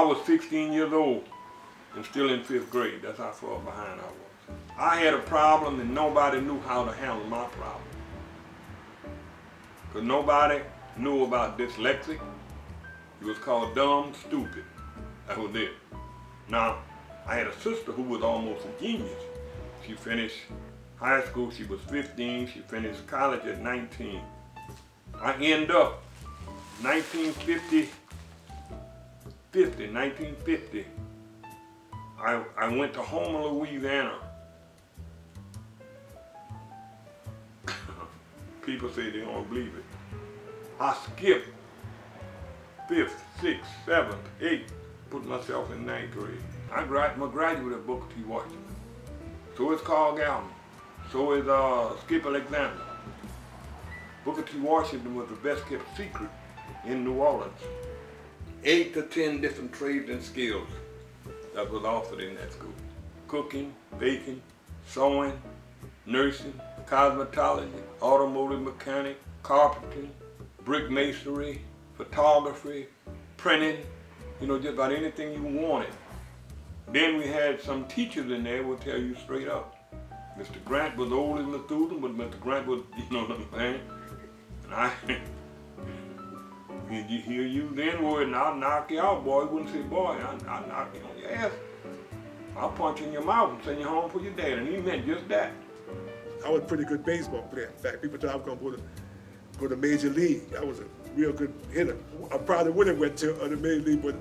was 16 years old and still in 5th grade. That's how far behind I was. I had a problem and nobody knew how to handle my problem. Because nobody knew about dyslexic. It was called dumb, stupid. That was it. Now, I had a sister who was almost a genius. She finished high school, she was 15, she finished college at 19. I end up, 1950, I went to Homer, Louisiana. People say they don't believe it. I skipped 5th, 6th, 7th, 8th, put myself in 9th grade. I'm a graduate of Booker T. Washington. So is Carl Galvin. So is Skip Alexander. Booker T. Washington was the best kept secret in New Orleans. 8 to 10 different trades and skills that was offered in that school. Cooking, baking, sewing, nursing, cosmetology, automotive mechanic, carpentry, brick masonry, photography, printing, you know, just about anything you wanted. Then we had some teachers in there who would tell you straight up. Mr. Grant was old as Methuselah, but Mr. Grant was, you know what I'm saying? And you hear you then word and I'll knock you out, boy. You wouldn't say, boy, I'll knock you on your ass. I'll punch you in your mouth and send you home for your dad. And he meant just that. I was a pretty good baseball player. In fact, people thought I was going to go to Major League. I was a real good hitter. I probably would have went to the Major League, but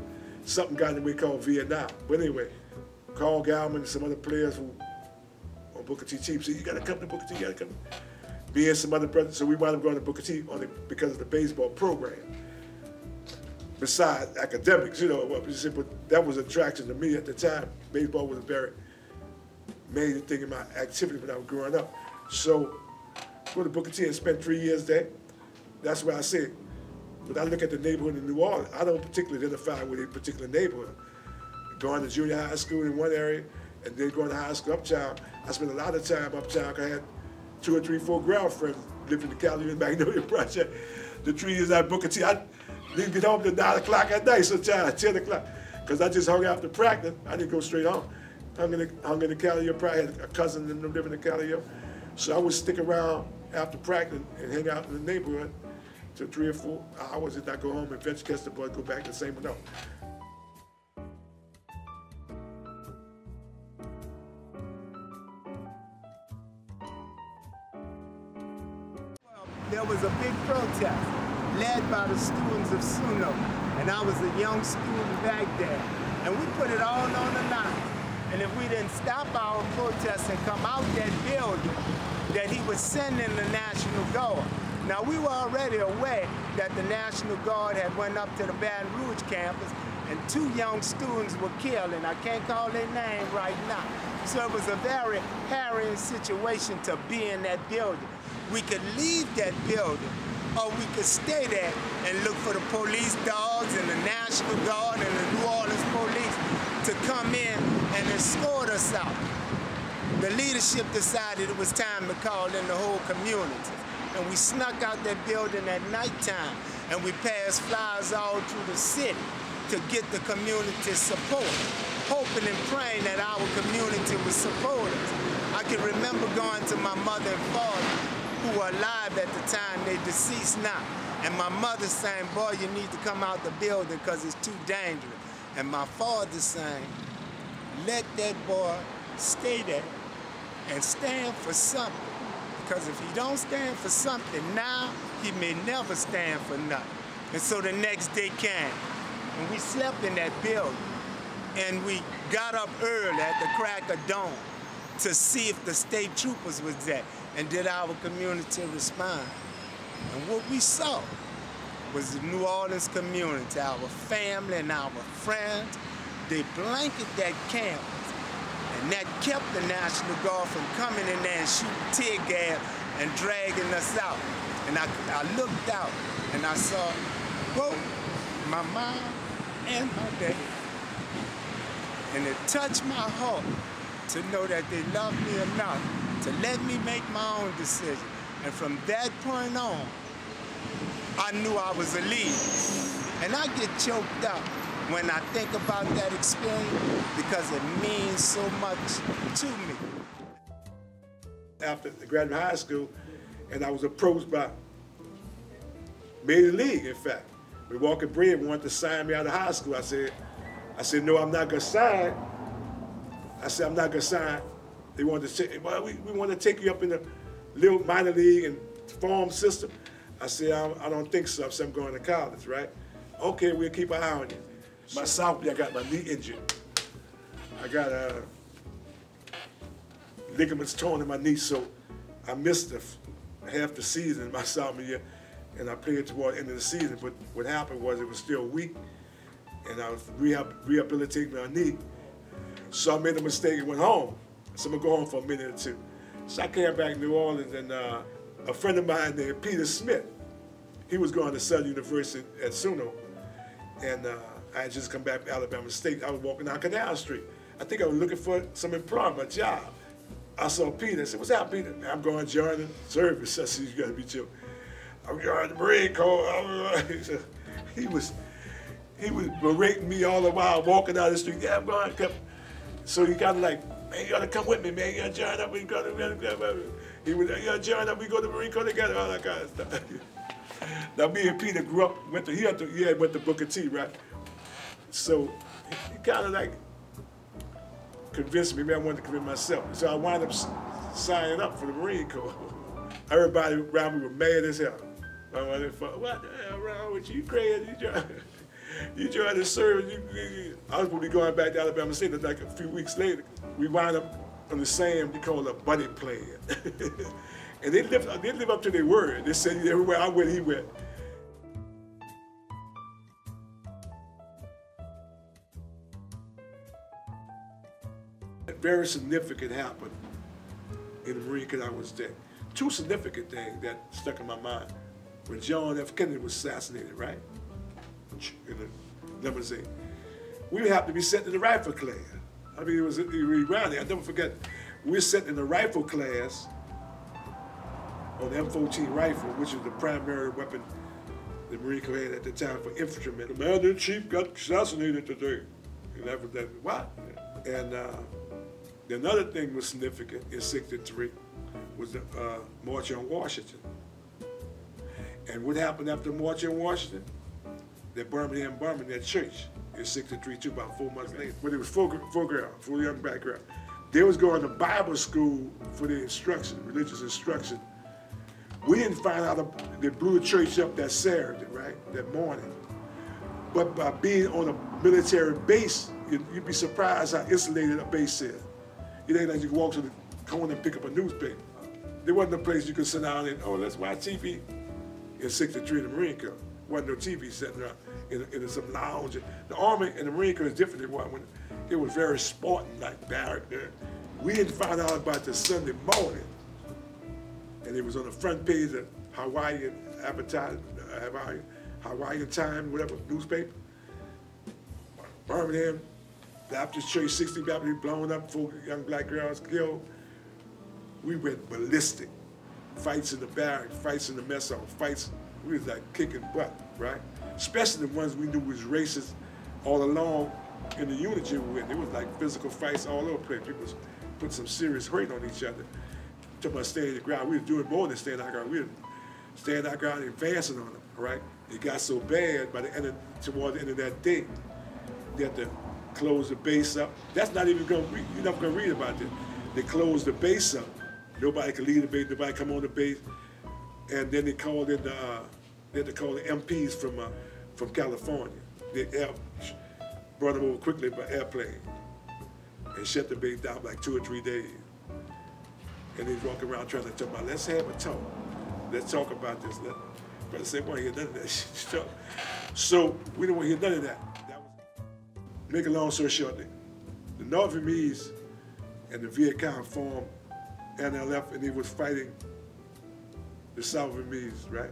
something got in the way called Vietnam. But anyway, Carl Galvin and some other players who on Booker T. Chief said, you got to come to Booker T, you got to come. Me and some other brothers, so we wound up going to Booker T only because of the baseball program. Besides academics, you know, but that was an attraction to me at the time. Baseball was a very major thing in my activity when I was growing up. So, go to Booker T and spent 3 years there. That's why I said, when I look at the neighborhood in New Orleans, I don't particularly identify with a particular neighborhood. Going to junior high school in one area, and then going to high school uptown, I spent a lot of time uptown. I had 2 or 3, 4 girlfriends living in the California Magnolia Project. The 3 years at Booker T, I didn't get home till 9 o'clock at night sometimes, 10 o'clock, because I just hung out after practice. I didn't go straight home. Hung in the California Project. I had a cousin and them living in California. So I would stick around after practice and hang out in the neighborhood till 3 or 4 hours, and I go home and fetch catch the boy, go back to the same one. There was a big protest led by the students of SUNO, and I was a young student back there, and we put it all on the line. And if we didn't stop our protest and come out that building, that he was sending the National Guard. Now, we were already aware that the National Guard had went up to the Baton Rouge campus, and 2 young students were killed, and I can't call their name right now. So it was a very harrowing situation to be in that building. We could leave that building, or we could stay there and look for the police dogs and the National Guard and the New Orleans police to come in and escort us out. The leadership decided it was time to call in the whole community. And we snuck out that building at nighttime, and we passed flyers all through the city to get the community support, hoping and praying that our community would support us. I can remember going to my mother and father, who were alive at the time, they deceased now. And my mother saying, boy, you need to come out the building because it's too dangerous. And my father saying, let that boy stay there and stand for something. Because if he don't stand for something now, he may never stand for nothing. And so the next day came, and we slept in that building. And we got up early at the crack of dawn to see if the state troopers was there, and did our community respond. And what we saw was the New Orleans community, our family and our friends. They blanketed that campus, and that kept the National Guard from coming in there and shooting tear gas and dragging us out. And I looked out, and I saw both my mom and my dad. And it touched my heart to know that they loved me enough to let me make my own decision. And from that point on, I knew I was a leader. And I get choked up when I think about that experience because it means so much to me. After I graduated high school, and I was approached by Major League, in fact. Milwaukee Brave wanted to sign me out of high school. I said, no, I'm not gonna sign. I said, I'm not gonna sign. They wanted to say, well, we want to take you up in the little minor league and farm system. I said, I don't think so. I said, I'm going to college, right? Okay, we'll keep an eye on you. My sophomore, I got my knee injured. I got ligaments torn in my knee, so I missed half the season my sophomore year, and I played toward the end of the season. But what happened was it was still weak, and I was rehabilitating my knee. So I made a mistake and went home. So I'm gonna go home for a minute or two. So I came back to New Orleans, and a friend of mine named Peter Smith, he was going to Southern University at SUNO, and I had just come back from Alabama State. I was walking down Canal Street. I think I was looking for some employment, a job. I saw Peter. I said, "What's up, Peter?" "I'm going to join the service." I said, "You gotta be joking. I'm joining the Marine Corps." He was berating me all the while, walking down the street. "Yeah, I'm going." So he kind of like, "Man, you gotta come with me, man. You gotta join up. He was, "You gotta join up. We go to the Marine Corps together." All that kind of stuff. Now me and Peter grew up. Went to Booker T, right? So he kind of like convinced me. I wanted to convince myself. So I wound up signing up for the Marine Corps. Everybody around me was mad as hell. I wanted to, "What the hell wrong with you? You crazy? You trying to serve?" I was supposed to be going back to Alabama State. Like a few weeks later, we wound up on the same, we call it a buddy plan. And they live up to their word. They said everywhere I went, he went. Very significant happened in the Marine Corps I was there. Two significant things that stuck in my mind. When John F. Kennedy was assassinated, right? In the limousine. We happened to be sent in the rifle class. I mean, it was around there. I'll never forget. We were sent in the rifle class on the M14 rifle, which is the primary weapon the Marine Corps had at the time for infantrymen. Commander-in-Chief got assassinated today. And that was that. What? And another thing was significant in '63 was the March on Washington. And what happened after the March on Washington? They burned that church in '63 too, about 4 months later. But it was four young black girls. They was going to Bible school for their instruction, religious instruction. We didn't find out they blew the church up that Saturday, right, that morning. But by being on a military base, you'd be surprised how insulated a base is. It ain't like you can walk to the corner and pick up a newspaper. There wasn't a place you could sit down and, "Oh, let's watch TV." In '63 in the Marine Corps, wasn't no TV sitting around in some lounge. The Army and the Marine Corps is different than when it was very Spartan-like barrack there. We didn't find out about the Sunday morning. And it was on the front page of Hawaiian Time, whatever, newspaper. Birmingham, Baptist Church, 60 Baptist blown up, 4 young black girls killed. We went ballistic. Fights in the barrack, fights in the mess hall, fights, we was like kicking butt, right? Especially the ones we knew was racist all along in the unit we were in. There was like physical fights all over the place. People was putting some serious hurt on each other. Talking about standing the ground, we were doing more than standing our ground. We were standing our ground and advancing on them, right? It got so bad by the end toward the end of that day, they had to close the base up. That's not even you're never gonna read about this. They closed the base up. Nobody could leave the base, nobody come on the base. And then they called in they had to call the MPs from California. They brought them over quickly by airplane and shut the base down for like 2 or 3 days. And they walk around trying to talk about, "Let's have a talk. Let's talk about this." Brother said, "We don't hear none of that shit." So we don't want to hear none of that. Make a long story short, the North Vietnamese and the Viet Cong formed NLF, and they was fighting the South Vietnamese, right?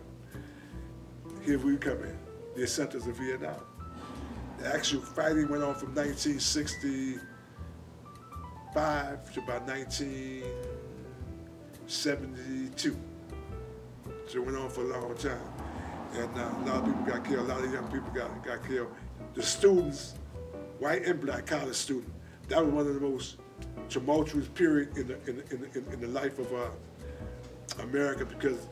Here we come in. They sent us to Vietnam. The actual fighting went on from 1965 to about 1972. So it went on for a long time. And a lot of people got killed, a lot of young people got killed. the students, white and black college students, that was one of the most tumultuous periods in the life of America, because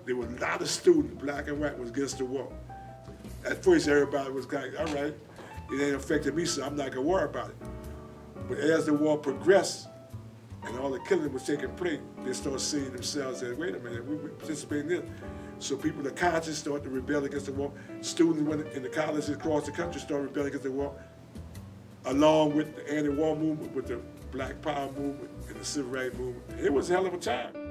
there were a lot of students, black and white, was against the war. At first, everybody was like, all right, it ain't affected me, so I'm not gonna worry about it. But as the war progressed and all the killing was taking place, they started seeing themselves as, wait a minute, we participate in this. So people, the conscious, started to rebel against the war. Students went in the colleges across the country started rebelling against the war, along with the anti-war movement, with the Black Power movement and the Civil Rights movement. It was a hell of a time.